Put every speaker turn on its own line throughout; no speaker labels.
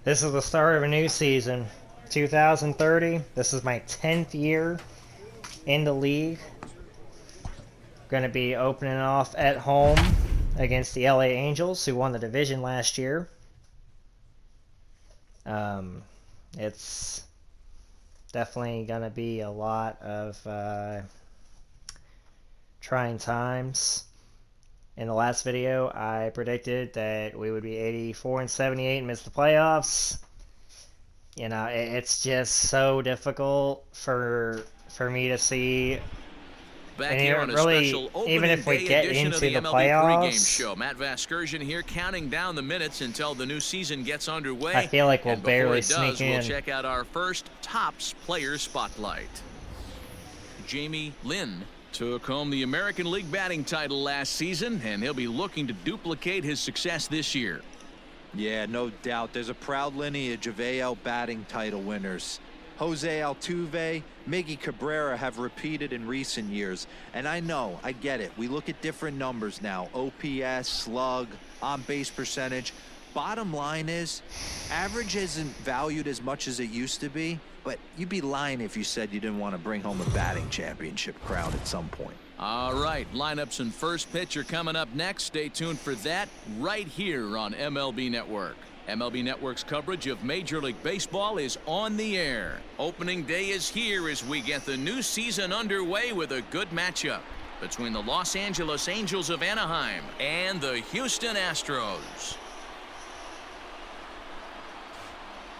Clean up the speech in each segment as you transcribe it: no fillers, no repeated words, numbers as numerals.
This is the start of a new season. 2030. This is my 10th year in the league. Going to be opening off at home against the LA Angels, who won the division last year. It's definitely going to be a lot of trying times. In the last video, I predicted that we would be 84-78 and miss the playoffs. You know, it's just so difficult for me to see.
Back
and
here on a
really,
special
even if we get into the
MLB
playoffs,
pregame show. Matt Vasgersian here, counting down the minutes until the new season gets underway.
I feel like we'll
and
barely
before it does,
sneak in.
We'll check out our first Topps player spotlight. Jamie Lynn took home the American League batting title last season, and he'll be looking to duplicate his success this year.
Yeah, no doubt. There's a proud lineage of AL batting title winners. Jose Altuve, Miggy Cabrera have repeated in recent years. And I know, I get it. We look at different numbers now. OPS, slug, on-base percentage. Bottom line is, average isn't valued as much as it used to be. But you'd be lying if you said you didn't want to bring home a batting championship crown at some point.
All right, lineups and first pitch are coming up next. Stay tuned for that right here on MLB Network. MLB Network's coverage of Major League Baseball is on the air. Opening day is here as we get the new season underway with a good matchup between the Los Angeles Angels of Anaheim and the Houston Astros.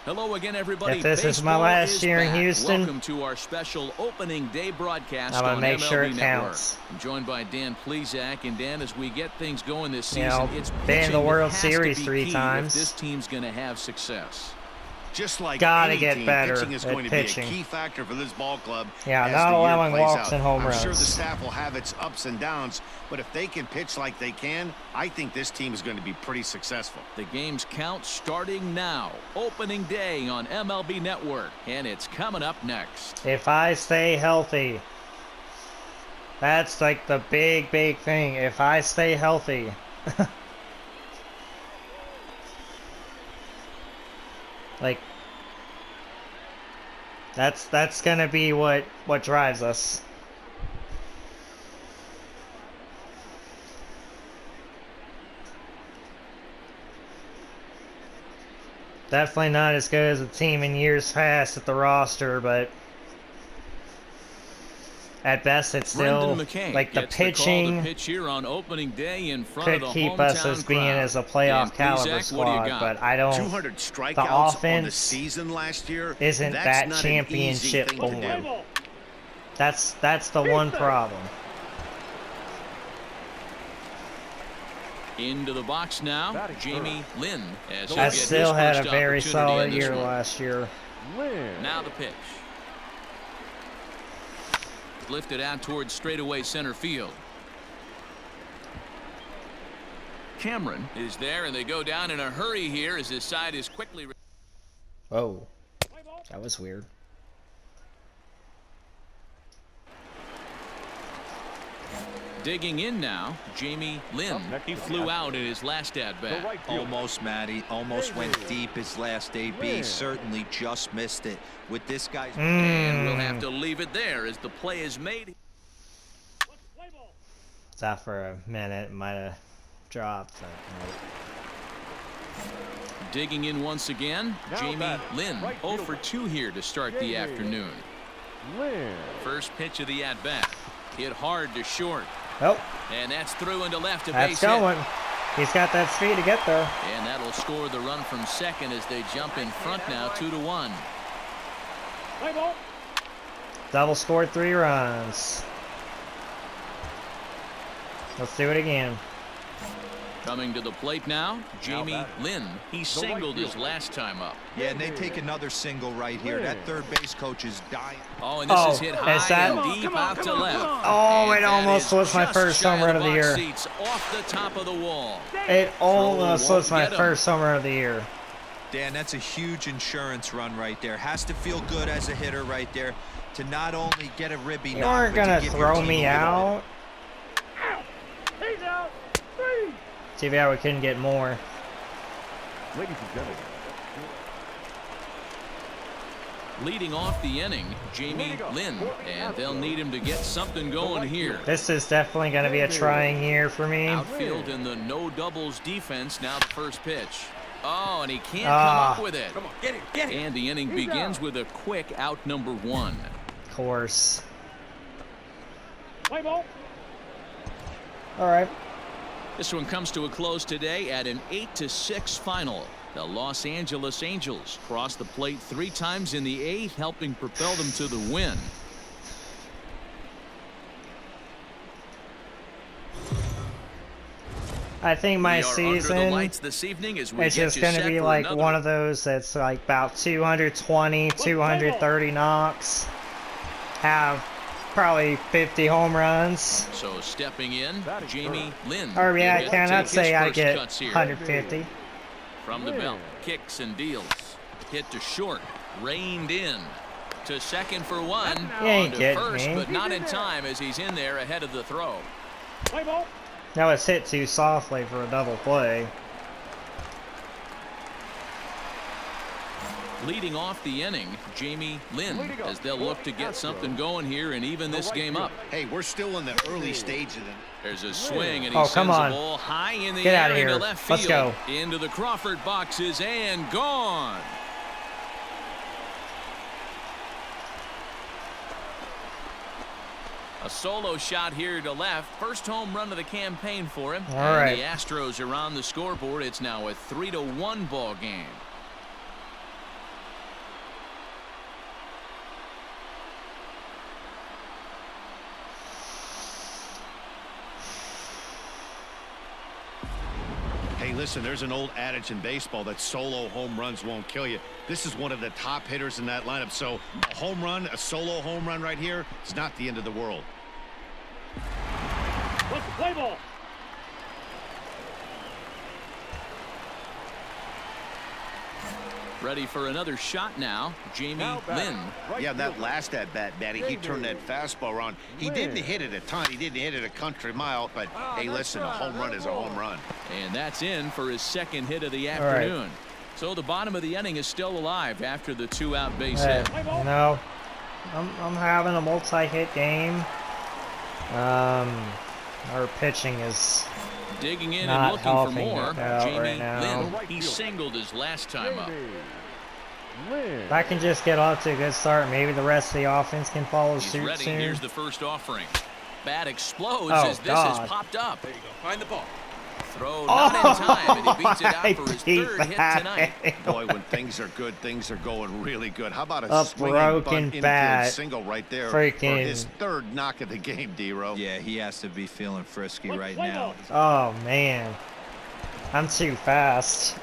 Hello again, everybody.
If this is my last year in Houston,
welcome to our special opening day broadcast
I'm gonna
on
make
MLB
sure it
Network.
counts.
I'm joined by Dan Plesac, and Dan, as we get things going this season, it's
been in the
pitching
World
that has to
Series
be
3
key
times.
if this team's going to have success.
Just like
Gotta
any
get
team,
better
pitching is
at
going to
pitching.
be a key factor for this ball club.
Yeah,
as
not
the year
allowing
plays
walks
out.
and home
I'm sure the
runs.
staff will have its ups and downs, but if they can pitch like they can, I think this team is going to be pretty successful.
The game's count starting now. Opening day on MLB Network, and it's coming up next.
If I stay healthy, that's like the big thing. If I stay healthy. Like, that's gonna be what drives us. Definitely not as good as a team in years past at the roster, but at best it's still like the pitching
the pitch here on opening day in front
could
of the
keep us as being
crowd.
as a playoff
Dan
caliber
Plesac, what do you
squad,
got?
but I don't.
200 strikeouts
The
on the
offense
season last year
isn't
that's
that
not an easy
championship
thing to
born.
do.
That's the one problem.
Into the box now, Jamie Lynn. As
I still had a very solid year last year.
Now the pitch. Lifted out towards straightaway center field. Cameron is there, and they go down in a hurry here as his side is quickly.
Whoa, that was weird.
Digging in now, Jamie Lynn. He flew out in his last at-bat.
Almost, Matty. Almost went deep his last AB. Certainly just missed it. With this guy's...
And we'll have to leave it there as the play is made.
It's out for a minute. Might have dropped. But
Digging in once again, Jamie Lynn. 0 for 2 here to start the afternoon. First pitch of the at-bat. Hit hard to short.
Oh,
And that's through into left to
that's
base
going.
hit.
He's got that speed to get there.
And that'll score the run from second as they jump in front now 2-1.
Double scored 3 runs. Let's do it again.
Coming to the plate now, Jamie Lynn. He singled his last time up.
Yeah, and they take another single right here. That third base coach is dying.
Oh, and this is hit high
is that-
and deep out to left.
Oh,
And
it
that
almost
is
was my
just
first
shy
home run of the
box
year.
seats off the top of the wall.
It almost
Throw
was my
won't get
first homer of the year.
Dan, that's a huge insurance run right there. Has to feel good as a hitter right there to not only get a ribby
You
knock,
aren't
but to
gonna
give your
throw
team
me
a little
out. Too bad we couldn't get more.
Ladies and gentlemen,
Leading off the inning, Jamie Lynn, and they'll need him to get something going here.
This is definitely going to be a trying year for me.
Outfield in the no doubles defense. Now the first pitch. Oh, and he can't come up with it.
Come on, get it.
And the inning begins with a quick out number 1.
Of course.
Play ball.
All right.
This one comes to a close today at an 8-6 final. The Los Angeles Angels crossed the plate 3 times in the 8th, helping propel them to the win.
I think my
We are under the
season
lights this evening as we
is
get
just
you
going to
set
be
for
like
another.
one of those that's like about 220, 230 knocks. Have probably 50 home runs.
So stepping in, Jamie Lynn.
Or yeah,
will
I
get to
cannot
take
say
his
I
first
get
cuts here.
150.
From the belt, kicks and deals. Hit to short, reined in. To second for 1.
You ain't
On to
getting
first,
me.
but not in time as he's in there ahead of the throw.
Play ball.
No, it's hit too softly for a double play.
Leading off the inning, Jamie Lynn, as they'll look to get something going here and even this game up.
Hey, we're still in the early stages of
There's a swing, and he
Oh,
sends
come
the
on.
ball high in the
Get
air
outta
into
here.
left field.
Let's go.
Into the Crawford boxes and gone. A solo shot here to left. First home run of the campaign for him.
All
and
right.
the Astros are on the scoreboard. It's now a 3-1 ball game.
Hey, listen, there's an old adage in baseball that solo home runs won't kill you. This is one of the top hitters in that lineup. So a home run, a solo home run right here, it's not the end of the world.
What's the play ball?
Ready for another shot now, Jamie Lynn.
Yeah, that last at bat, Matty, he turned that fastball around. He didn't hit it a ton. He didn't hit it a country mile. But, hey, listen, a home run is a home run.
And that's in for his second hit of the
right.
afternoon. So the bottom of the inning is still alive after the 2-out base
Hey,
hit.
you know, I'm having a multi-hit game. Our pitching is
Digging in
not
and looking for
helping
more,
it out
Jamie
right now.
Lynn. He singled his last time up.
if I can just get off to a good start, maybe the rest of the offense can follow
He's
suit
ready.
soon.
Here's the first offering. Bat explodes
Oh,
as this has
God.
popped up.
There you go. Find the ball.
Throw not in time, and he beats it
I
out for his
beat
third hit
that.
tonight.
Boy, when things are good, things are going really good. How about
A
swinging
broken
bunt infield
bat.
single right there
Freaking-
for his third knock of the game, D-Ro?
Yeah, he has to be feeling frisky
Let's
right
play
now.
ball.
Oh man, I'm too fast.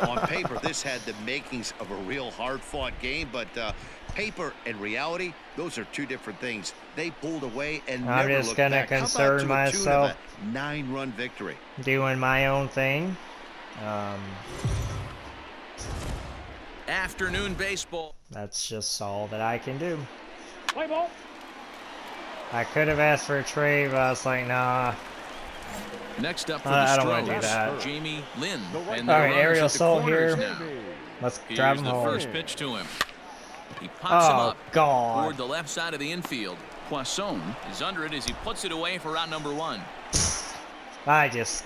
On paper, this had the makings of a real hard-fought game, but paper and reality, those are two different things. They pulled away and
I'm
never
just
looked
gonna
back. How about
concern
to the tune of
myself.
a 9-run victory?
Doing my own thing.
Afternoon baseball.
That's just all that I can do.
Play ball.
I could have asked for a trade, but I was like, nah.
Next up for
I
the
don't wanna do
Stros,
that.
Jamie Lynn.
All
And
right,
the runners
aerial
at the
assault
corners
here.
now.
Let's drive
Here's
him
the
home.
first pitch to him. He pops him
Oh
up toward
God!
the left side of the infield. Poisson is under it as he puts it away for out number 1.
I just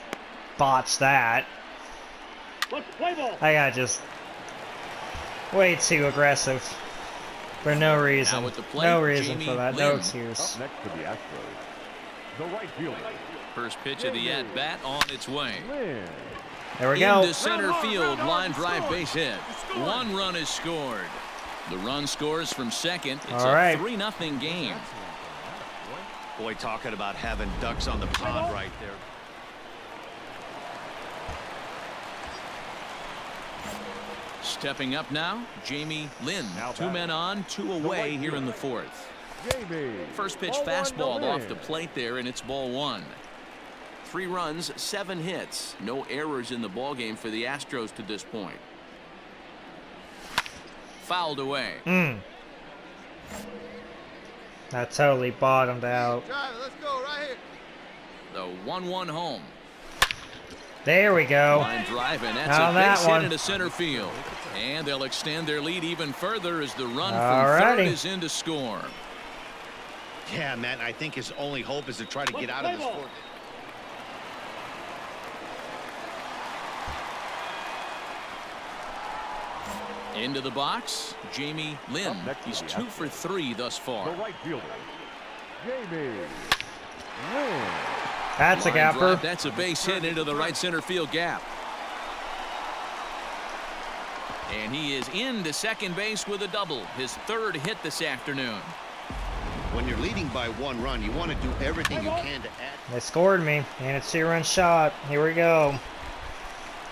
botched that.
Let's play ball.
I got just way too aggressive for no reason.
with the plate,
No reason
Jamie
for that. No
Lynn.
excuse.
Next to the Astros, the right fielder,
First pitch of the at-bat on its way.
Lynn.
There we go.
Into center field, line drive base hit. 1 run is scored. The run scores from second. It's
All
a
right.
3-0 game.
Boy, talking about having ducks on the pond right there.
Stepping up now, Jamie Lynn.
Now
2 men on, 2 away here in the 4th.
Jamie.
First pitch
Ball one,
fastball
no
off
win.
the plate there, and it's ball 1. 3 runs, 7 hits. No errors in the ballgame for the Astros to this point. Fouled away.
That totally bottomed out.
The 1-1 home.
There we go.
Line drive, and that's
Now
a
that
base
one.
hit into center field. And they'll extend their lead even further as the run from
Alrighty.
third is in to score.
Yeah, Matt, I think his only hope is to try to get out of this fourth.
Into the box, Jamie Lynn.
Up next
He's
will be
2 for 3 thus far.
The right fielder, Jamie Lynn.
That's a
Line
gapper.
drive, that's a base hit into the right center field gap. And he is into second base with a double, his third hit this afternoon.
When you're leading by 1 run, you want to do everything you can to add.
They scored me, and it's a 2-run shot. Here we go.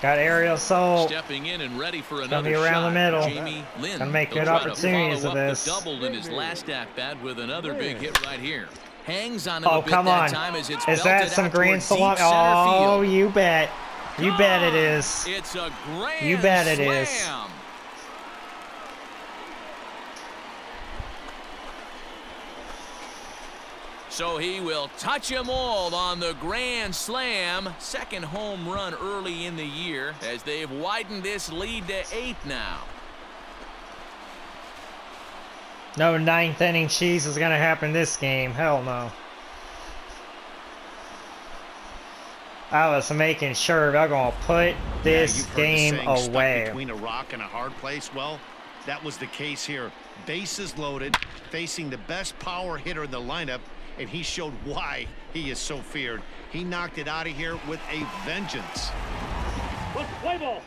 Got aerial assault.
Stepping in and ready for
gonna
another
be around
shot.
the middle.
Jamie Lynn.
Gonna make
He'll
good
try to
opportunities
follow
of
up
this.
the double in his last at bat with another big hit right here. Hangs on him
Oh,
a bit
come
that
on.
time as it's
Is that
belted
some
out
grand
toward
salon?
deep center
Oh,
field.
you bet. You bet it is.
It's a grand
You bet it is.
slam. So he will touch them all on the grand slam. Second home run early in the year as they've widened this lead to 8 now.
No ninth inning cheese is gonna happen this game. Hell no. I was making sure they're gonna put this
You've heard the
game
saying, stuck
away.
between a rock and a hard place. Well, that was the case here. Bases loaded, facing the best power hitter in the lineup, and he showed why he is so feared. He knocked it out of here with a vengeance.
Let's play ball.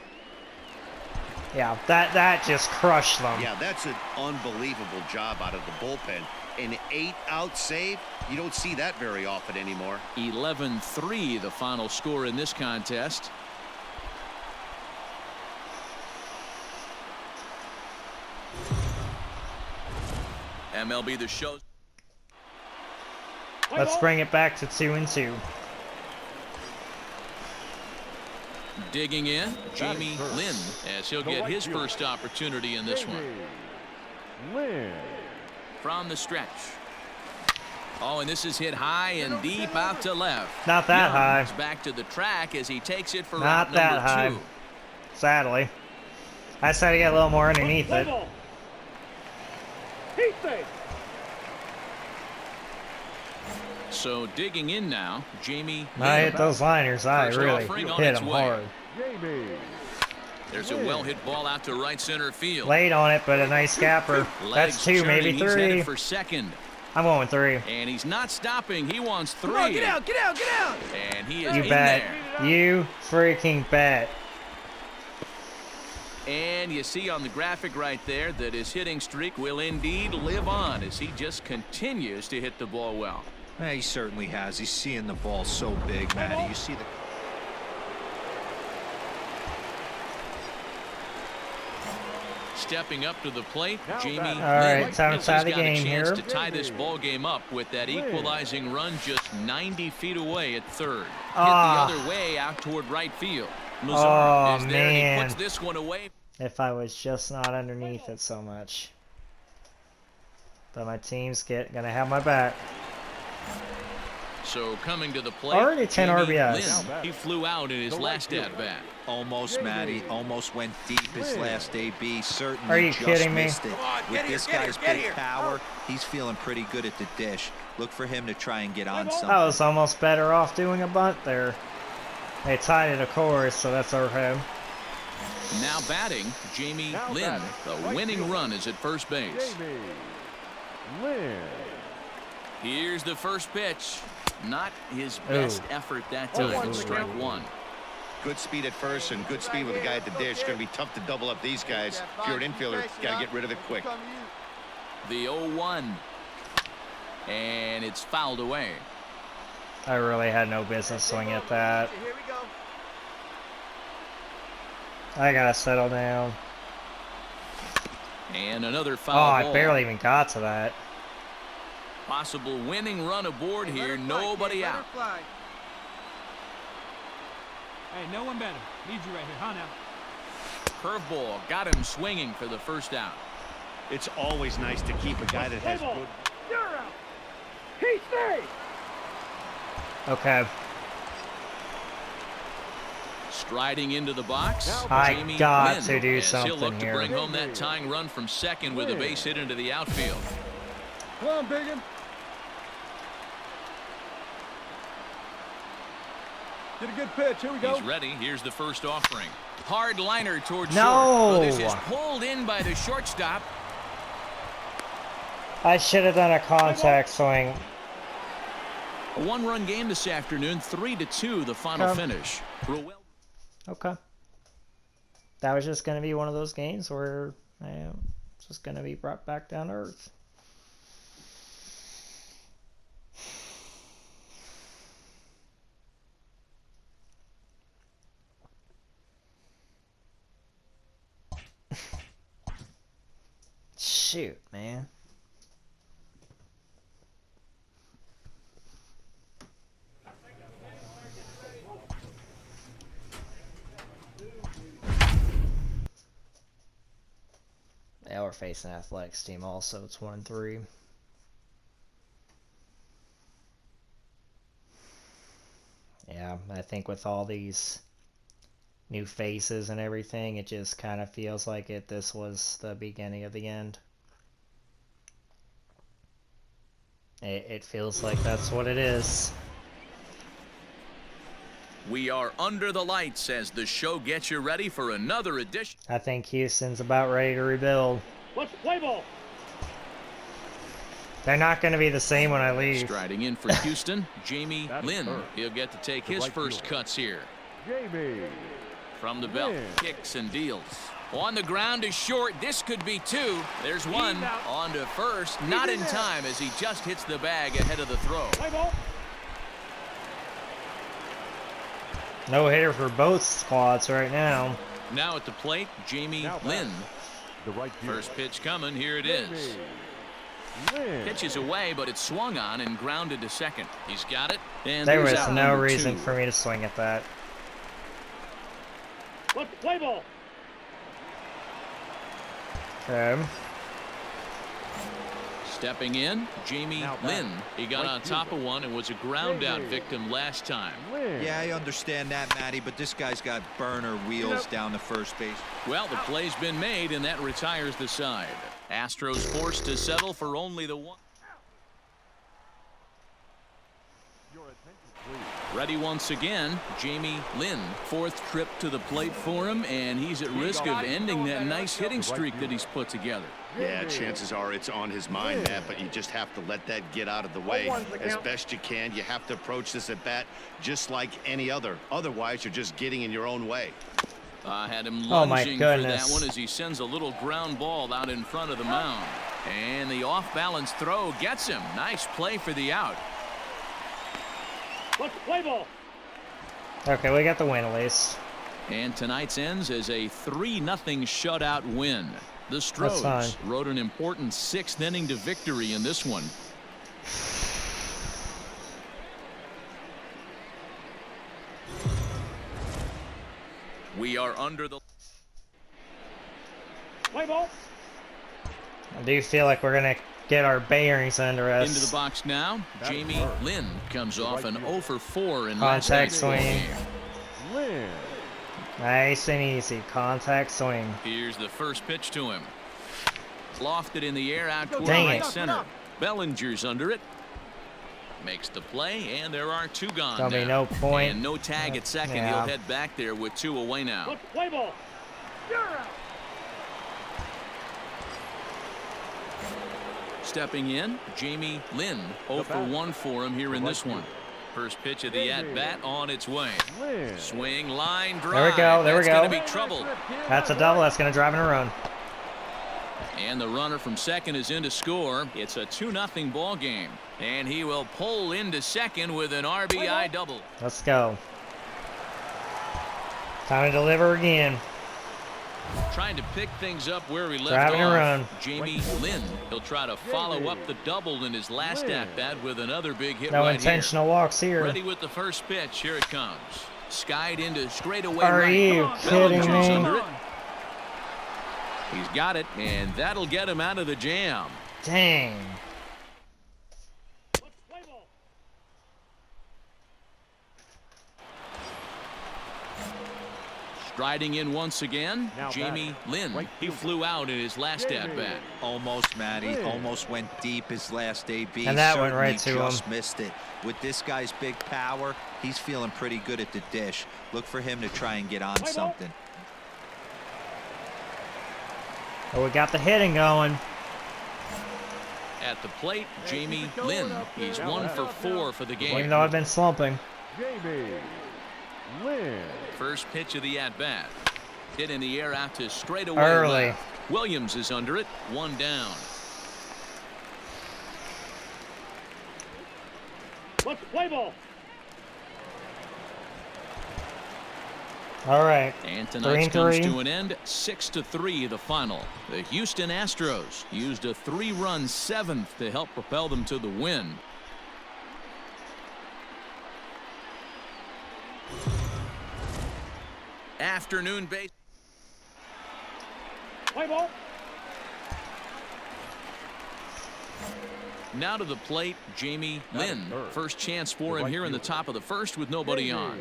Yeah, that just crushed them.
Yeah, that's an unbelievable job out of the bullpen. An 8-out save, you don't see that very often anymore.
11-3 the final score in this contest. MLB The Show.
Play
Let's
ball.
bring it back to 2-2.
Digging in, Jamie
first.
Lynn, as he'll
The
get
right
his
fielder.
first opportunity in this one.
Jamie Lynn.
From the stretch. Oh, and this is hit high and deep out to left.
Not that
Young
high.
is back to the track as he takes it for
Not
route
that
number
high.
2.
Sadly. I just had to get a little more underneath
Play
it.
ball. Heat save.
So digging in now, Jamie
I
Lynn.
hit those liners. I
First
really
offering on
hit
its
them
way.
hard.
Jamie
There's a well-hit ball out to right center field.
Late on it, but a nice gapper.
Legs
That's 2,
churning.
maybe
He's
3.
headed for second.
I'm going 3.
And he's not stopping. He wants 3.
Come on, get out, get out, get out!
And he is
You
in
bet.
there.
You freaking bet.
And you see on the graphic right there that his hitting streak will indeed live on as he just continues to hit the ball well.
Yeah, he certainly has. He's seeing the ball so big, Matty. You see the...
Stepping up to the plate,
Now
Jamie
batting.
Lynn.
All right,
He's
time to tie the
got a
game
chance
here.
to tie this ball game up with that
Lynn.
equalizing run just 90 feet away at third. Hit
Ah.
the other way out toward right field.
Oh,
Lazar is there and he
man.
puts this one away.
If I was just not underneath it so much. But my team's gonna have my back.
So coming to the plate,
Already 10
Jamie
RBIs.
Lynn. He flew out in his
The right
last
fielder.
at-bat.
Almost, Matty. Almost went deep his last AB. Certainly
Are you
just
kidding me?
missed it.
Come on,
With
get here,
this
get here,
guy's
get
big
here.
power, he's feeling pretty good at the dish. Look for him to try and get on something.
I was almost better off doing a bunt there. They tied it, of course, so that's okay.
Now batting, Jamie
Now
Lynn.
batting,
The
right
winning
fielder.
run is at first base.
Jamie Lynn.
Here's the first pitch. Not his
Ooh.
best effort that time.
Ooh.
It's strike 1.
Good speed at first and good speed with the guy at the dish. Going to be tough to double up these guys. If you're an infielder, got to get rid of it quick.
The 0-1. And it's fouled away.
I really had no business swinging at that.
Here we go.
I gotta settle down.
And another
Oh,
foul
I
ball.
barely even got to that.
Possible winning run aboard here. Nobody out.
Hey, no one better. Need you right here, huh now?
Curveball got him swinging for the first out.
It's always nice to keep a guy that has
Play ball.
good...
You're out. Heat save.
Okay.
Striding into the box,
I
Jamie
got
Lynn,
to do
as he'll
something
look to
here.
bring home that tying run from second with a base hit into the outfield.
Come on, Biggin. Get a good pitch. Here we go.
He's ready. Here's the first offering. Hard liner towards
No!
short. Well, this is pulled in by the shortstop.
I should have done a contact swing.
A one-run game this afternoon, 3-2 the final
Okay.
finish. Ruel-
Okay. That was just going to be one of those games where it's just going to be brought back down to earth. Shoot, man. Yeah, we're facing an athletics team also. It's 1-3. Yeah, I think with all these new faces and everything, it just kind of feels like this was the beginning of the end. It feels like that's what it is.
We are under the lights as the show gets you ready for another edition.
I think Houston's about ready to rebuild.
Let's play ball.
They're not going to be the same when I leave.
Striding in for Houston, Jamie
That is
Lynn.
third.
He'll get to take
The
his
right
first
fielder.
cuts here.
Jamie.
From the belt,
Lynn.
kicks and deals. On the ground to short. This could be two. There's one.
He's out.
On to first. Not in time as he just hits the bag ahead of the throw.
Play ball.
No hitter for both squads right now.
Now at the plate, Jamie
Now back.
Lynn.
The right fielder.
First pitch coming. Here it is.
Jamie Lynn.
Pitches away, but it's swung on and grounded to second. He's got it. And
There
there's
was
out
no
number
reason
two.
for me to swing at that.
Let's play ball.
Okay.
Stepping in, Jamie
Now back.
Lynn. He got
Right
on top of one and was a ground out
Jamie.
victim last time.
Lynn.
Yeah, I understand that, Matty, but this guy's got burner wheels down the first base.
Well, the play's been made, and that retires the side. Astros forced to settle for only the one.
Your attention, please.
Ready once again, Jamie Lynn. Fourth trip to the plate for him, and he's at risk of ending that nice hitting streak that he's put together.
Yeah,
Jamie.
chances are it's on his mind, Matt, but you just have to let that get out of the way as best you can. You have to approach this at bat just like any other. Otherwise, you're just getting in your own way.
Had him
Oh, my
lunging for that
goodness.
one as he sends a little ground ball out in front of the mound. And the off-balance throw gets him. Nice play for the out.
Let's play ball.
Okay, we got the win at least.
And tonight's ends as a 3-0 shutout win. The
That's
Stros
fine.
rode an important sixth inning to victory in this one. We are under the
Play ball.
I do feel like we're going to get our bearings under us.
into the box now.
That's
Jamie
hard.
Lynn comes off
right
an
field.
0 for 4 in
Contact
last night's
swing.
game.
Lynn.
Nice and easy. Contact swing.
Here's the first pitch to him. Lofted in the air out toward
Dang
right
it.
center. Bellinger's under it. Makes the play, and there are two gone
There'll be
now.
no point.
And no tag at second.
Yeah.
He'll head back there with 2 away now.
Let's play ball. You're out.
Stepping in, Jamie Lynn. 0 for 1 for him here in this one. First pitch of the at-bat on its way.
Lynn.
Swing, line, drive.
There we go, there we
That's
go.
going to be trouble.
That's a double. That's going to drive in a run.
And the runner from second is in to score. It's a 2-0 ball game. And he will pull into second with an RBI double.
Let's go. Time to deliver again.
Trying to pick things up where he left
Driving a
off.
run.
Jamie Lynn. He'll try to follow up the double in his last
Lynn.
at-bat with another big hit
No
right
intentional walks
here.
here.
Ready with the first pitch. Here it comes. Skied into straightaway
Are
right.
you kidding
Bellinger's
me?
under it. He's got it, and that'll get him out of the jam.
Dang.
Let's play ball.
Striding in once again,
Now
Jamie
batting,
Lynn.
right
He
fielder,
flew out in his last
Jamie
at-bat.
Almost, Matty.
Lynn.
Almost went deep his last AB.
And that went
Certainly
right to
just
him.
missed it. With this guy's big power, he's feeling pretty good at the dish. Look for him to try and get on
ball.
something.
Oh, we got the hitting going.
At the plate, Jamie
keep it going
Lynn.
up there.
He's
Now
1 for
back.
4 for the
Even
game.
though I've been slumping.
Jamie Lynn.
First pitch of the at-bat. Hit in the air out to straightaway
Early.
left. Williams is under it. 1 down.
Let's play ball.
All right.
And tonight's
3-3.
comes to an end. 6-3 the final. The Houston Astros used a 3-run 7th to help propel them to the win. Afternoon base.
Play ball.
Now to the plate, Jamie Lynn.
third.
First chance for
The
him
right
here in the
fielder.
top of the first with nobody
Jamie
on.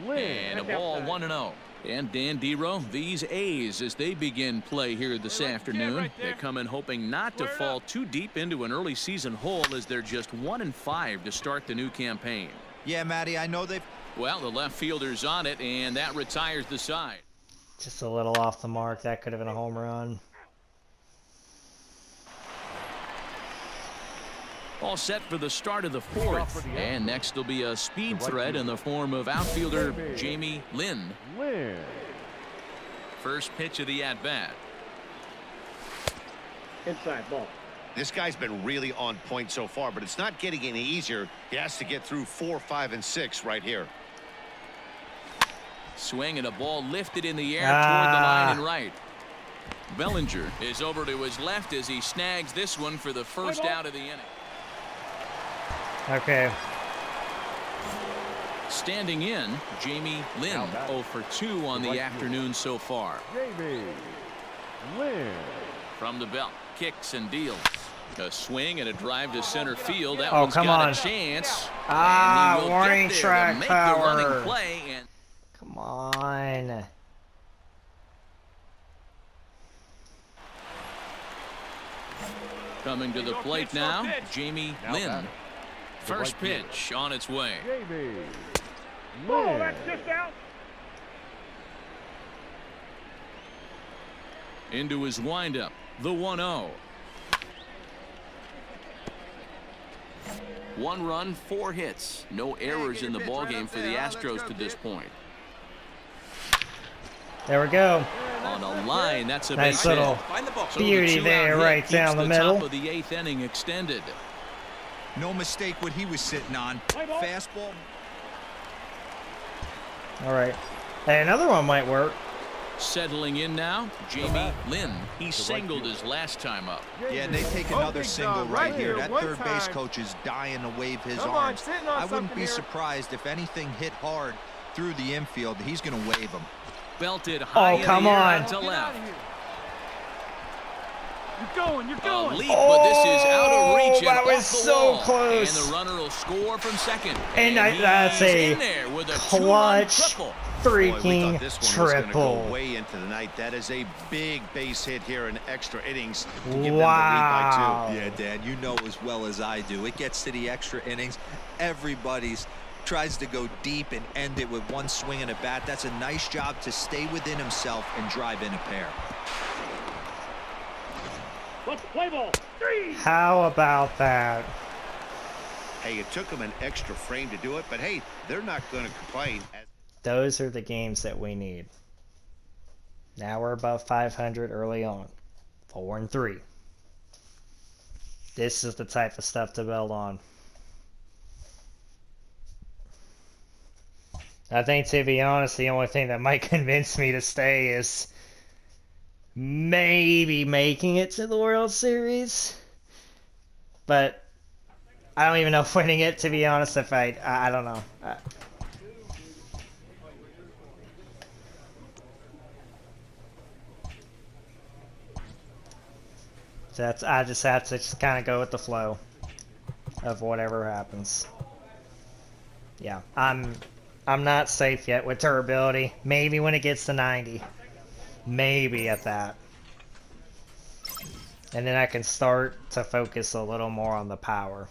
Lynn.
And a
That's
ball
outside.
1-0. And Dan Dero, these A's as they begin play here this
Hey, right
afternoon.
there, right there.
They come in hoping not to
Square it
fall
up.
too deep into an early season hole as they're just 1-5 to start the new campaign.
Yeah, Matty, I know they've
Well, the left fielder's on it, and that retires the side.
Just a little off the mark. That could have been a home run.
All set for the start of the fourth. And next will be a speed threat in the form of outfielder Jamie Lynn.
Lynn.
First pitch of the at-bat.
Inside ball.
This guy's been really on point so far, but it's not getting any easier. He has to get through 4, 5, and 6 right here.
Swing and a ball lifted in the air toward the line and right. Bellinger is over to his left as he snags this one for the first out of the inning.
Okay.
Standing in, Jamie Lynn,
Now batting.
0 for 2 on the
Right
afternoon so far.
Jamie Lynn.
From the belt, kicks and deals. A swing and a drive to center field. That
Oh,
one's
come
got
on.
a chance.
Ah,
And he will
warning
get there
track
to make
power.
the running play. And
Come on.
coming to the plate now, Jamie
Now
Lynn.
batting. The
First
right fielder.
pitch on its way.
Jamie
Ball.
Lynn.
That's just out.
Into his windup, the 1-0. 1 run, 4 hits. No errors in the ballgame for the Astros to this point.
There we go.
On a line, that's a
Nice
base hit.
little
So
beauty
the 2-out
there,
hit
right
keeps
down the middle.
Top of the 8th inning extended.
no mistake what he was sitting on.
Play ball.
Fastball.
All right. Hey, another one might work.
Settling in now, Jamie Lynn. He singled his last time up.
Yeah, and they take another single right here. That third base coach is dying to wave his arms. I wouldn't be surprised if anything hit hard through the infield. He's going to wave him.
Belted high in
come
the air
on.
out to left.
You're going. You're
A
going.
leap, but this is out of reach and
that was
off the
so
wall.
close.
And the runner will score from second.
And
he's
that's a
in there with a
clutch
two-run triple.
Boy, we
freaking
thought this one was going to
triple.
go way into the night. That is a big base hit here in extra innings to give them the lead
Wow.
by 2.
Yeah, Dan, you know as well as I do. It gets to the extra innings. Everybody's tries to go deep and end it with one swing and a bat. That's a nice job to stay within himself and drive in a pair.
Let's play ball. 3.
How about that?
Hey, it took them an extra frame to do it, but hey, they're not going to complain.
Those are the games that we need. Now we're above 500 early on. 4-3. This is the type of stuff to build on. I think, to be honest, the only thing that might convince me to stay is maybe making it to the World Series. But I don't even know if winning it, to be honest. If I don't know. I just have to just kind of go with the flow of whatever happens. Yeah, I'm I'm not safe yet with durability. Maybe when it gets to 90. Maybe at that. And then I can start to focus a little more on the power.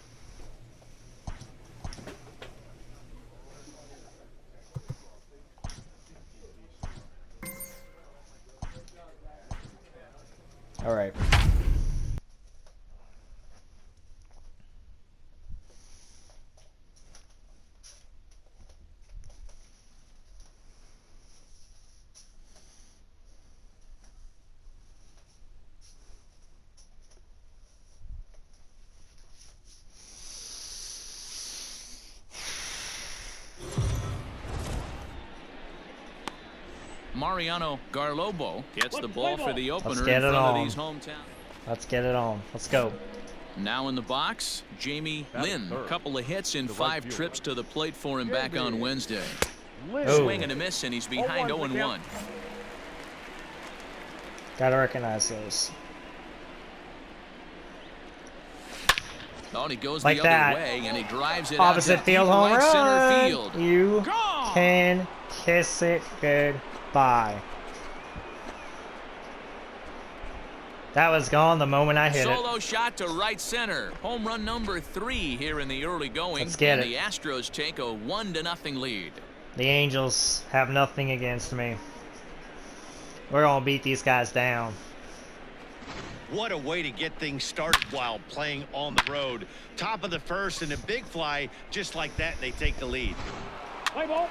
All right.
Mariano Garlobo gets the ball for the opener
get
in
it
front of
on.
these hometown.
Let's get it on. Let's go.
Now in the box, Jamie
Batting
Lynn.
third.
A couple of hits in
The right
5
fielder.
trips to the plate for him back on Wednesday.
Lynn.
Oh.
Swing and a miss, and he's behind 0-1.
Gotta recognize those.
Oh, and he goes
Like
the
that.
other way, and he drives it
Opposite
out to
field
deep
home
right center
run.
field.
You
Gone.
can kiss it goodbye. That was gone the moment I hit it.
Solo shot to right center. Home run number 3 here in the early going.
Let's get
and
it.
the Astros take a 1-0 lead.
The Angels have nothing against me. We're gonna beat these guys down.
What a way to get things started while playing on the road. Top of the first and a big fly. Just like that, they take the lead.
Play ball.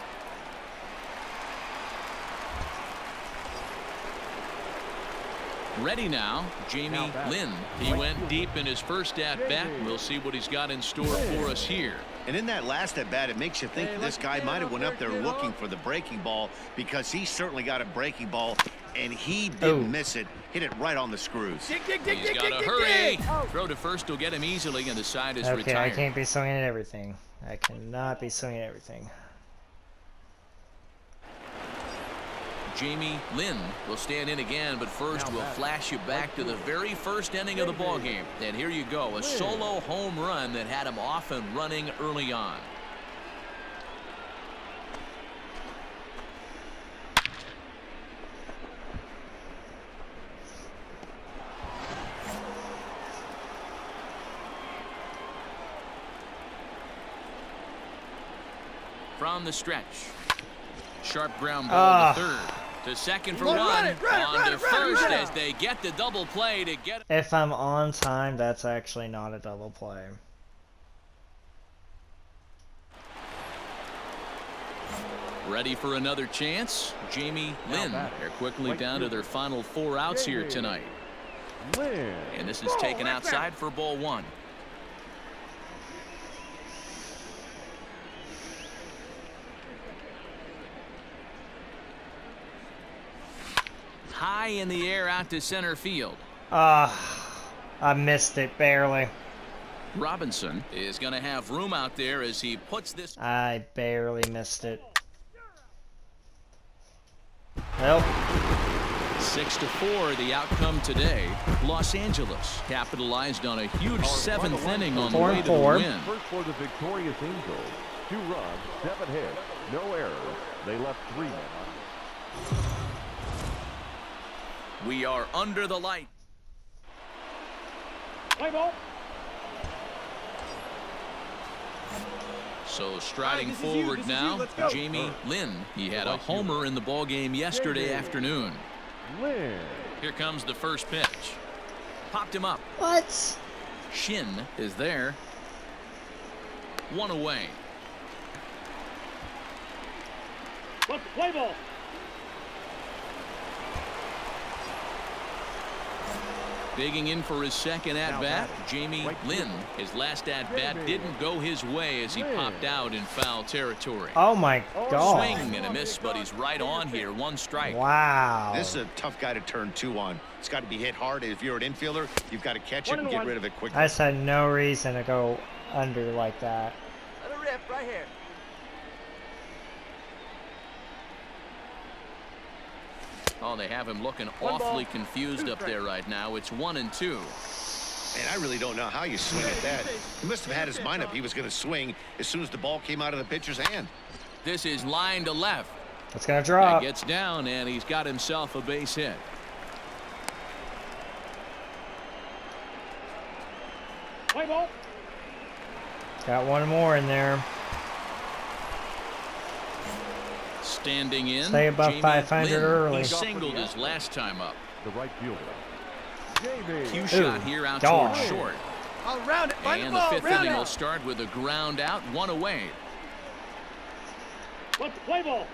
Ready now, Jamie
Now back.
Lynn. He went deep in his first at-bat. We'll see what he's got in store for us here.
And in that last at bat, it makes you think this guy might have went up there looking for the breaking ball, because he certainly got a breaking ball and he didn't miss it. Hit it right on the screws.
He's got to hurry. Throw to first will get him easily, and the side is
Okay,
retired.
I can't be swinging at everything. I cannot be swinging at everything.
Jamie Lynn will stand in again, but first we'll flash you back to the very first inning of the ball game. And here you go, a solo home run that had him off and running early on. From the stretch, sharp ground ball to third. To second for one. On to first as they get the double play to get.
If I'm on time, that's actually not a double play.
Ready for another chance? Jamie Lynn. They're quickly down to their final 4 outs here tonight.
Lynn.
And this is taken outside for ball 1. High in the air out to center field.
I missed it barely.
Robinson is going to have room out there as he puts this.
I barely missed it. Well,
6-4 the outcome today. Los Angeles capitalized on a huge 7th inning on the way to the
4-4.
win.
First for the victorious Angels. 2 runs, 7 hits, no errors. They left 3 men on.
We are under the light.
Play ball.
So striding
This is you,
forward
this is you,
now,
let's go.
Jamie Lynn. He had a homer in the ball game yesterday afternoon.
Lynn.
Here comes the first pitch. Popped him up.
what?
Shin is there. 1 away.
Let's play ball.
Digging in for his second at-bat, Jamie
Right
Lynn.
field.
His last at-bat didn't go his way as he popped out in foul territory.
Oh my god.
Swing and a miss, but he's right on here. 1 strike.
Wow.
This is a tough guy to turn 2 on. It's got to be hit hard. If you're an infielder, you've got to catch it and get rid of it quickly.
I just had no reason to go under like that.
Let it rip right here.
Oh, they have him looking awfully confused up there right now. It's 1-2.
And I really don't know how you swing at that. He must have had his mind up he was going to swing as soon as the ball came out of the pitcher's hand.
this is line to left.
It's gonna
That
drop.
gets down, and he's got himself a base hit.
Play ball.
Got one more in there.
Standing in.
Stay above
Jamie
500
Lynn.
early.
He singled his last time up.
The right fielder. Jamie.
Cue
Ooh,
shot here out
dog.
towards short.
I'll round it. Find
And
the
the
ball.
fifth
Round
inning
it.
will start with a ground out, one away.
Let's play ball.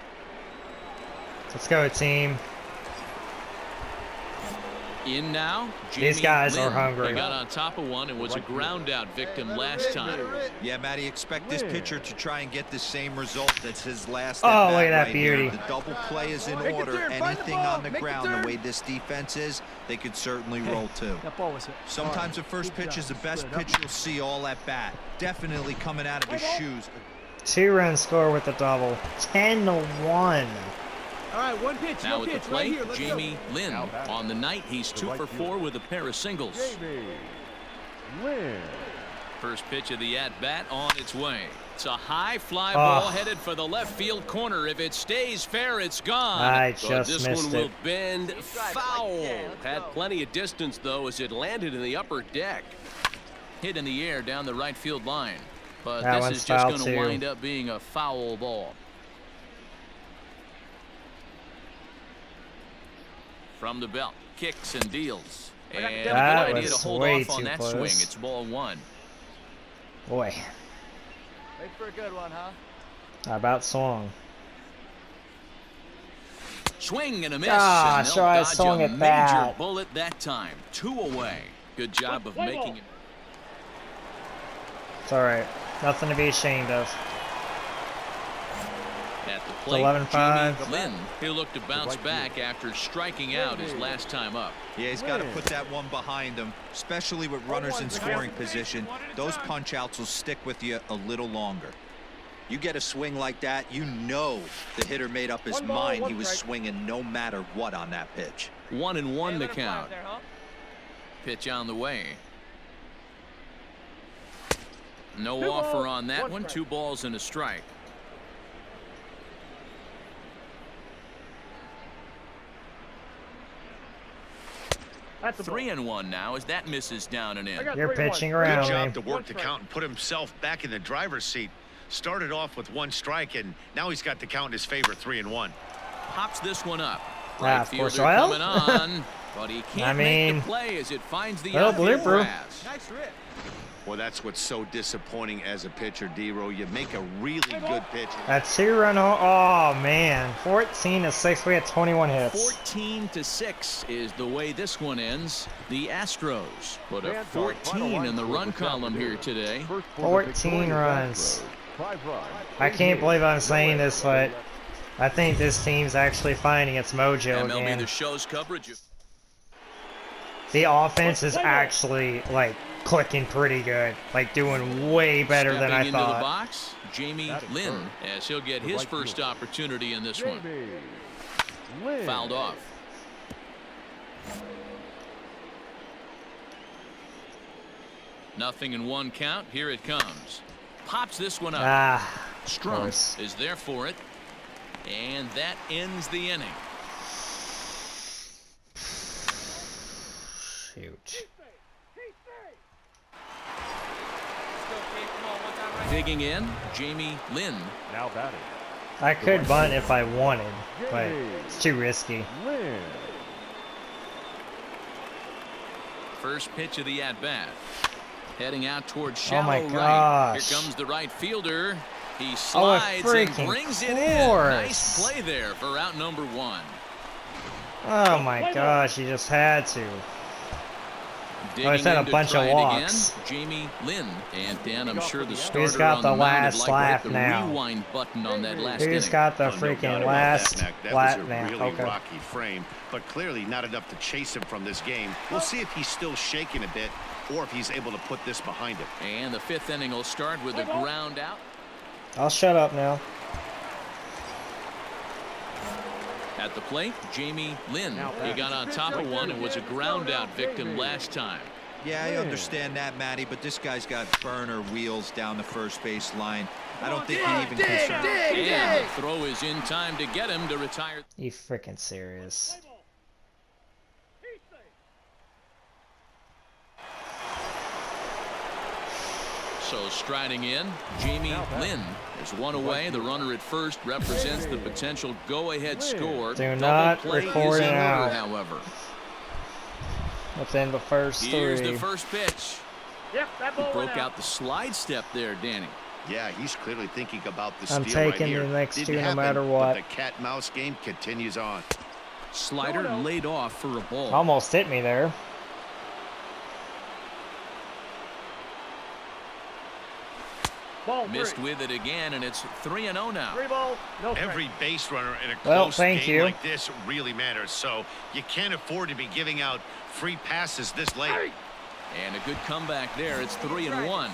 Let's go, team.
In now,
These
Jamie
guys are
Lynn.
hungry.
He got on top of one and was a ground out victim last time.
Yeah, Matty, expect this pitcher to try and get the same result that's his last
Oh,
at-bat
look at that
right here.
beauty.
The double play is in
Make the
order.
turn, find the
Anything
ball,
on the
make the
ground,
turn.
the way this defense is, they could certainly roll too.
That ball was hit.
Sometimes the first pitch is the best pitch you'll see all at bat. Definitely coming out of his shoes.
2-run score with the double. 10-1.
All right, one pitch.
Now
no
at the
pitch.
plate,
right here. Let's
Jamie Lynn.
Now back.
On the night, he's
The
2
right
for 4
fielder.
with a pair of singles.
Jamie Lynn.
First pitch of the at-bat on its way. It's a high fly
Oh.
ball headed for the left field corner. If it stays fair, it's gone.
I
But
just
this
missed
one will
it.
bend foul. Had plenty of distance, though, as it landed in the upper deck.
Hit in the air down the right field line. But
That
this
one's
is just
foul,
going to
too.
wind up being a foul ball. From the belt, kicks and deals. And a good
That
idea
was
to hold
way
off on
too
that
close.
swing. It's ball one.
Boy,
Wait for a good one, huh?
I about swung.
Swing and a miss.
Gosh,
and they'll
I
dodge
swung
a
at
major
that.
bullet that time. 2 away. Good job of
Play
making
ball.
it.
It's alright. Nothing to be ashamed of.
At the plate,
11-5.
Jamie Lynn. He'll look to bounce back after striking out his last time up.
Yeah, he's got to put that one behind him, especially with runners in scoring position. Those punch-outs will stick with you a little longer. You get a swing like that, you know the hitter made up his
One ball,
mind
one
he was
strike.
swinging no matter what on that pitch.
1-1 to count. Pitch on the way. No
Two
offer
balls,
on that
one
one.
strike.
2 balls and a strike.
That's a ball.
3-1 now as that misses down and in.
I got
You're
3-1.
pitching
Good
around
job
me.
to work the count and put himself back in the driver's seat. Started off with 1 strike, and now he's got the count in his favor, 3-1.
Pops this one up.
Ah, of course
fielder
I will.
coming on, but he can't make
mean,
the play as it finds the
little
outfield
blooper.
grass.
Nice rip.
Well, that's what's so disappointing as a pitcher, D-Row. You make a really good pitch.
That 2-run. Oh man, 14-6. We had 21 hits.
14-6 is the way this one ends. The Astros put a
Fans are final
14 in the
score
run
for
column here
Salvador.
today.
First for the
14
victorious
runs.
Astros. 5 runs.
I can't believe I'm saying
No
this, but I think this team's actually finding its mojo
MLB
again.
The Show's coverage of
The offense is actually like clicking pretty good, like doing way better than I
stepping into the
thought.
box, Jamie
That is
Lynn,
first.
as he'll get
The
his
right
first
fielder.
opportunity in this one.
Jamie Lynn.
Fouled off. Nothing in 1 count. Here it comes. Pops this one up.
Ah,
Strunk
course.
is there for it. And that ends the inning.
shoot.
Digging in, Jamie Lynn.
Now batting.
I could bunt if I wanted, but it's too risky.
Lynn.
First pitch of the at-bat. Heading out towards
Oh
shallow
my
right.
gosh.
Here comes the right fielder. He
Oh,
slides
of
and
freaking
brings it in.
course.
Nice play there for out number 1.
Oh my gosh, you just had to.
Digging
it's had a
in to
bunch
try
of
it
walks.
Again, Jamie Lynn. And Dan, I'm sure the starter
got
on
the
the mound
last
would like
laugh
to hit the
now?
rewind button on that last
Who's
inning.
got the
Oh, no doubt
freaking
about
last
that, Mac. That
flat
was a
now?
really
Okay.
rocky frame, but clearly not enough to chase him from this game. We'll see if he's still shaking a bit or if he's able to put this behind him.
And the 5th inning will start with a ground out.
I'll shut up now.
At the plate, Jamie Lynn. He got on top of one and was a ground out victim last time.
Yeah, I understand that, Matty, but this guy's got burner wheels down the first base line. I don't think he even concerned.
And the throw is in time to get him to retire.
You freaking serious?
So striding in, Jamie Lynn is one away. The runner at first represents the potential go-ahead score.
Do
Double
not
play
record
is
it
in order,
out.
however.
Within the first
Here's
three.
the first pitch.
Yep, that ball went
Broke out the slide step there, Danny.
Yeah, he's clearly thinking about the
I'm
steal right
taking
here.
the next
Didn't
two no
happen,
matter
but
what.
the cat-mouse game continues on.
Slider laid off for a ball.
Almost hit me there.
Ball
Missed
three.
with it again, and it's 3-0 now.
3 balls, no strikes.
Every base runner in a
Well,
close
thank
game
you.
like this really matters, so you can't afford to be giving out free passes this late.
And a good comeback there. It's 3-1.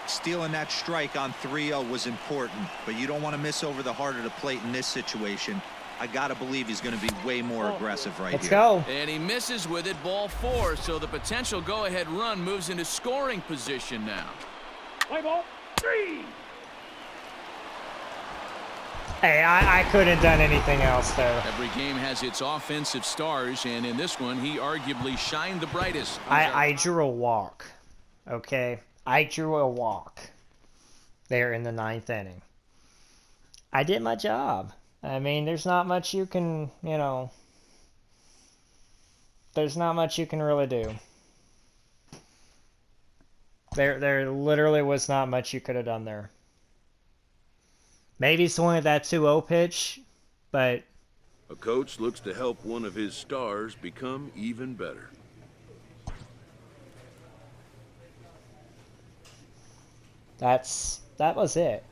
Stealing that strike on 3-0 was important, but you don't want to miss over the heart of the plate in this situation. I got to believe he's going to be way more aggressive right
Let's
here.
go.
And he misses with it, ball 4. So the potential go-ahead run moves into scoring position now.
Play ball 3.
Hey, I couldn't have done anything else there.
Every game has its offensive stars, and in this one, he arguably shined the brightest.
I drew a walk. Okay? I drew a walk there in the 9th inning. I did my job. I mean, there's not much you can, you know, there's not much you can really do. There literally was not much you could have done there. Maybe swing at that 2-0 pitch, but
A coach looks to help one of his stars become even better.
that was it.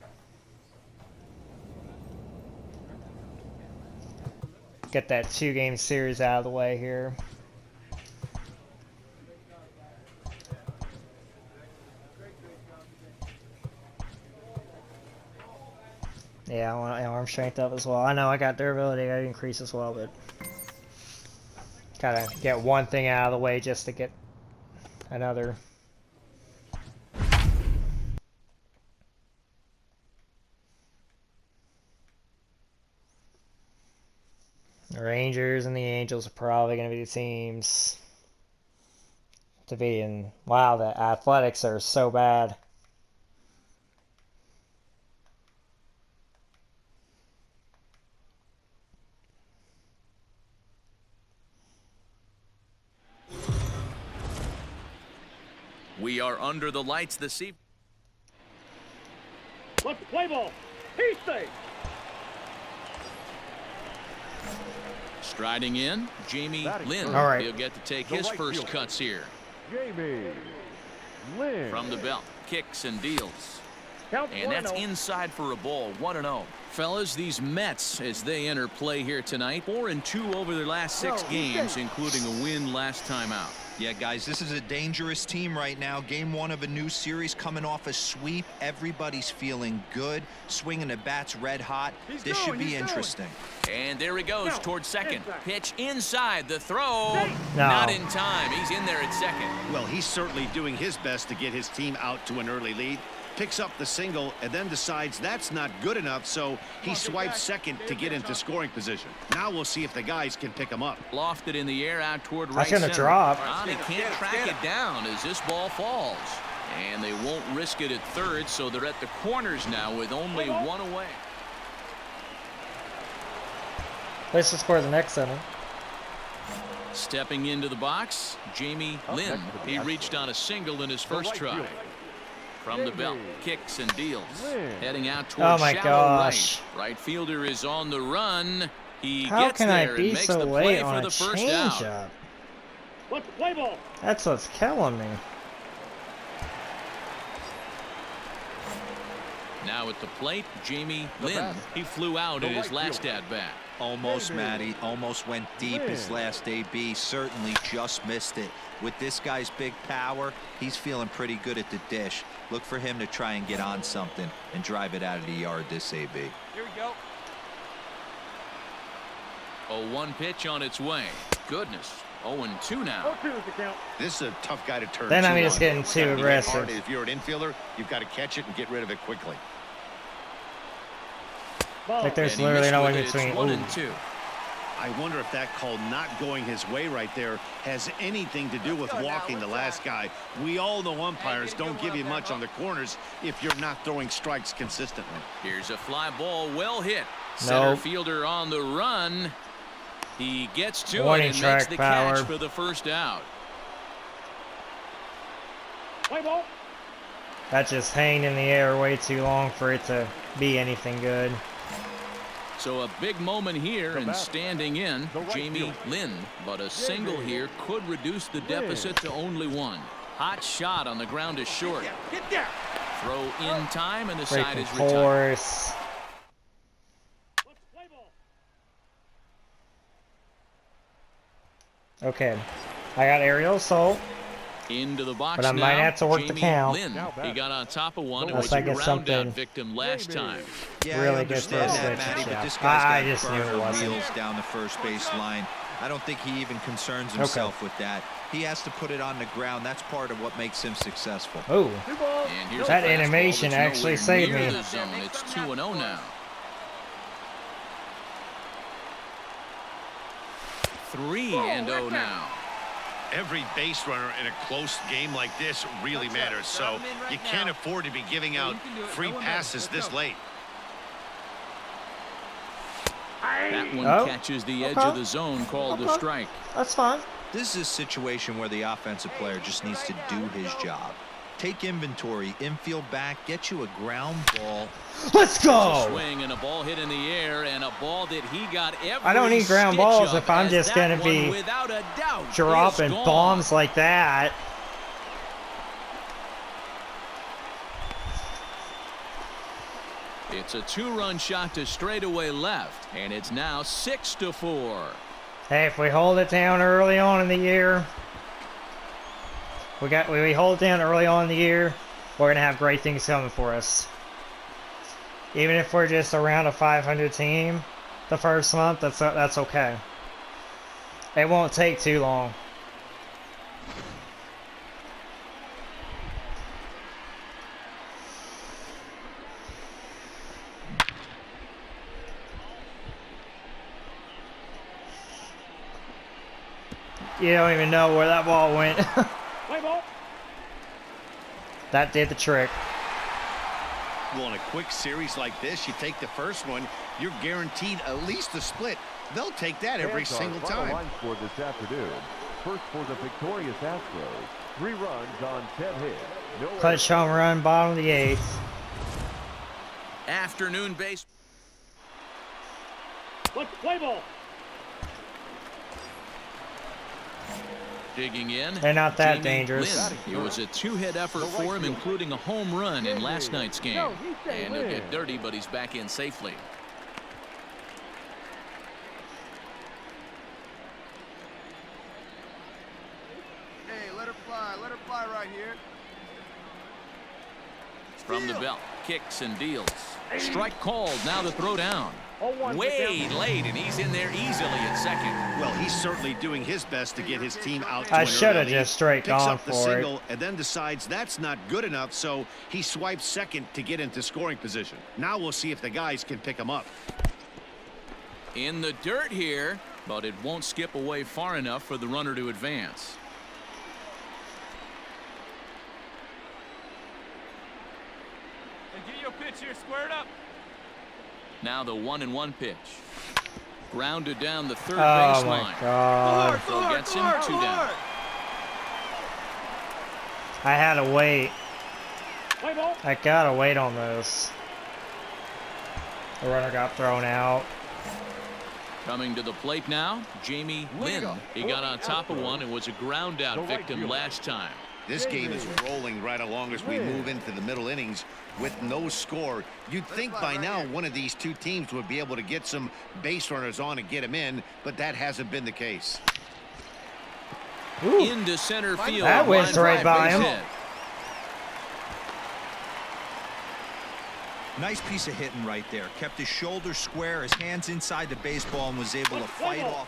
Get that 2-game series out of the way here. Yeah, I want arm strength up as well. I know I got durability, I increase as well, but gotta get one thing out of the way just to get another. The Rangers and the Angels are probably going to be the teams to be in. Wow, the Athletics are so bad.
We are under the lights this evening.
Let's play ball. He's safe.
Striding in, Jamie Lynn.
All right.
He'll get to take his first cuts here.
Jamie Lynn.
From the belt, kicks and deals.
Count
And that's
1-0.
inside for a ball, 1-0. Fellas, these Mets, as they enter play here tonight, 4-2 over their last 6 games, including a win last time out.
Yeah, guys, this is a dangerous team right now. Game 1 of a new series coming off a sweep. Everybody's feeling good, swinging the bats red hot. This should be interesting.
And there he goes towards second. Pitch inside, the throw.
No.
Not in time. He's in there at second.
Well, he's certainly doing his best to get his team out to an early lead. Picks up the single and then decides that's not good enough, so he swipes second to get into scoring position. Now we'll see if the guys can pick him up.
Lofted in the air out toward right
That's gonna
center.
drop.
He can't track it down as this ball falls. And they won't risk it at third, so they're at the corners now with only one away.
Let's just score the next inning.
Stepping into the box, Jamie Lynn. He reached on a single in his first try. From the belt, kicks and deals. Heading out towards
Oh my
shallow
gosh.
right. Right fielder is on the run. He
How
gets
can
there
I be
and makes
so
the play
late
for
on a
the first out.
changeup?
Let's play ball.
That's what's killing me.
Now at the plate, Jamie Lynn. He flew out in his last at-bat.
Almost, Matty. Almost went deep his last AB. Certainly just missed it. With this guy's big power, he's feeling pretty good at the dish. Look for him to try and get on something and drive it out of the yard this AB.
Here we go.
A 1 pitch on its way. Goodness. 0-2 now.
0-2 is the count.
This is a tough guy to turn
Then I'm
two
just
on.
getting
It's
too
gotta be that
aggressive.
hard. If you're an infielder, you've got to catch it and get rid of it quickly.
Like there's
And he
literally
missed
no
with
in
it. It's
between.
1-2.
I wonder if that call not going his way right there has anything to do with walking the last guy. We all know umpires don't give you much on the corners if you're not throwing strikes consistently.
Here's a fly ball, well hit. Center
Nope.
fielder on the run. He gets to
Warning
it and
track
makes the
power.
catch for the first out.
Play ball.
That just hanged in the air way too long for it to be anything good.
So a big moment here
The
and
batter,
standing in,
the right
Jamie
fielder.
Lynn. But a single here could reduce the deficit to only one. Hot shot on the ground is short.
Get there.
Throw in time and the side
Freaking
is retired.
course.
Let's play ball.
Okay. I got aerial assault.
Into the box
But I
now,
might have to work the
Jamie
count.
Lynn.
Now back.
He got on top of one and
Unless
was
I
a
get
ground out
something
victim last time.
Yeah,
really
I
good for
understand
a
that,
switch,
Matty, but
yeah.
this guy's
I
got
just knew it
burner
wasn't.
wheels down the first base line. I don't think he even concerns himself with that. He has to put it on the ground. That's part of what makes him successful.
Oh,
And here's
That
a fastball
animation
that's
actually
nowhere
saved
near
me.
the zone. It's 2-0 now. 3-0 now.
Every base runner in a close game like this really matters, so you can't afford to be giving out free passes this late.
That one
Oh,
catches the edge
okay.
of the zone, called a
Okay.
strike.
that's fine.
This is a situation where the offensive player just needs to do his job. Take inventory, infield back, get you a ground ball.
Let's
A
go!
swing and a ball hit in the air, and a ball that he got every
I don't need ground
stitch
balls
of,
if I'm
as
just
that
gonna
one,
be
without a doubt,
Dropping
is gone.
bombs like that.
It's a 2-run shot to straightaway left, and it's now 6-4.
Hey, if we hold it down early on in the year, we hold it down early on in the year, we're gonna have great things coming for us. Even if we're just around a 500 team the first month, that's okay. It won't take too long. You don't even know where that ball went.
Play ball.
That did the trick.
Well, in a quick series like this, you take the first one, you're guaranteed at least a split. They'll take that every
Fans, our
single
final
time.
line score this afternoon. First for the victorious Astros. 3 runs on 10 hits. No
Clutch home run, bottom of the 8th.
Afternoon base.
Let's play ball.
Digging in.
They're not that
Jamie
dangerous.
Lynn. It was a 2-hit effort for him, including a home run in last night's game. And he'll get dirty, but he's back in safely.
Hey, let her fly right here.
From the belt, kicks and deals. Strike called, now the throw down. Way late, and he's in there easily at second.
Well, he's certainly doing his best to get his team out to
I
an
shoulda
early lead.
just straight
Picks
gone
up the
for it.
single and then decides that's not good enough, so he swipes second to get into scoring position. Now we'll see if the guys can pick him up.
In the dirt here, but it won't skip away far enough for the runner to advance.
Hey, get your pitch here squared up.
Now the 1-1 pitch. Grounded down the third
Oh my
baseline.
god.
Throw gets him, 2 down.
I had to wait.
Play ball.
I gotta wait on this. The runner got thrown out.
Coming to the plate now, Jamie Lynn. He got on top of one and was a ground out victim last time.
This game is rolling right along as we move into the middle innings with no score. You'd think by now one of these two teams would be able to get some base runners on and get them in, but that hasn't been the case.
Ooh.
Into center field.
That whizzed
line
right
drive
by
base
him.
hit.
Nice piece of hitting right there. Kept his shoulders square, his hands inside the baseball, and was able to fight off.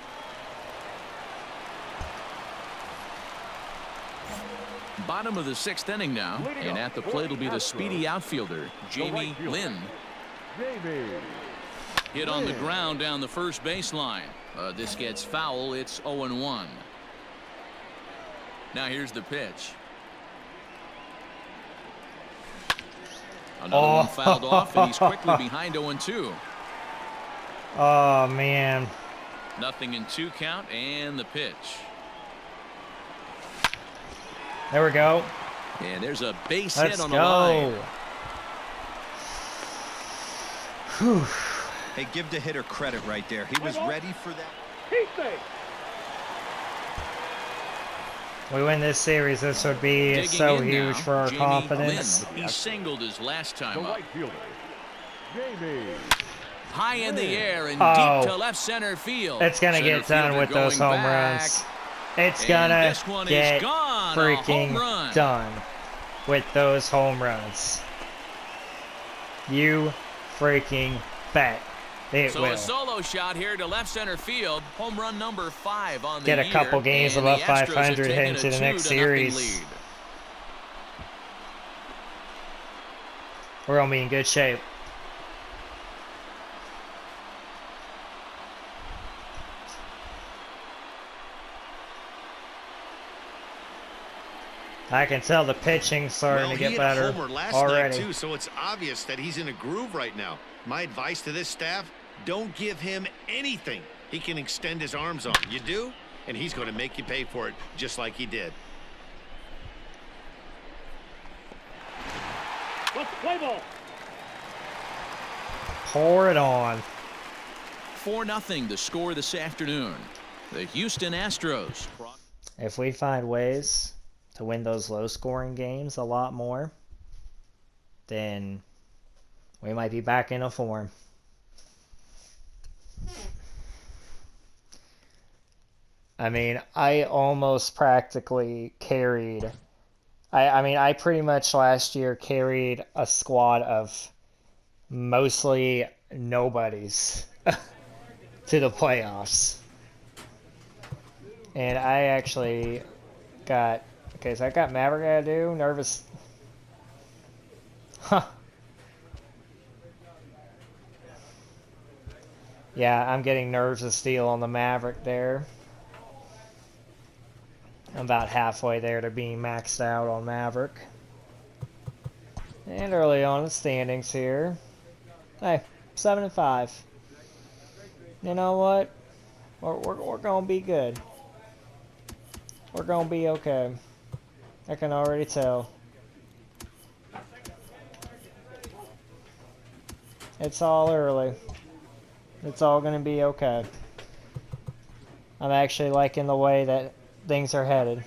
Bottom of the 6th inning now, and at the plate will be the speedy outfielder, Jamie Lynn.
Jamie.
Hit on the ground down the first baseline. This gets foul. It's 0-1. Now here's the pitch. Another one fouled off, and he's quickly behind 0-2.
Oh, man.
0-2 count, and the pitch.
There we go.
And there's a base
Let's
hit on the
go.
line.
Whew.
Hey, give the hitter credit right there. He was ready for that.
We win this series, this would be
Digging
so
in
huge
now,
for our
Jamie
confidence.
Lynn. He singled his last
The
time up.
right fielder, Jamie.
High in the air and
Oh.
deep to left center field.
It's going to
Center
get done
fielder
with those
going
home
back.
runs. It's
And
going
this
to
one is
get
gone. A
freaking
home run.
done with those home runs. You freaking bet it
So
will.
a solo shot here to left center field. Home run number 5 on the
Get a
year,
couple games
and
above
the Astros have
500
taken
heading to
a
the next
2-0
series.
lead.
We're going to be in good shape. I can tell the pitching's starting to
Well,
get
he hit
better
a homer last
already.
night too, so it's obvious that he's in a groove right now. My advice to this staff: don't give him anything he can extend his arms on. You do, and he's going to make you pay for it, just like he did.
Let's play ball.
Pour it on.
4-0 the score this afternoon. The Houston Astros.
If we find ways to win those low-scoring games a lot more, then we might be back in a form. I mean, I almost practically carried... I mean, I pretty much last year carried a squad of mostly nobodies to the playoffs. And I actually got... Okay, so I got Maverick I do. Nervous. Huh. Yeah, I'm getting Nerves of Steel on the Maverick there. I'm about halfway there to being maxed out on Maverick. And early on the standings here. Hey, 7-5. You know what? We're going to be good. We're going to be okay. I can already tell. It's all early. It's all going to be okay. I'm actually liking the way that things are headed.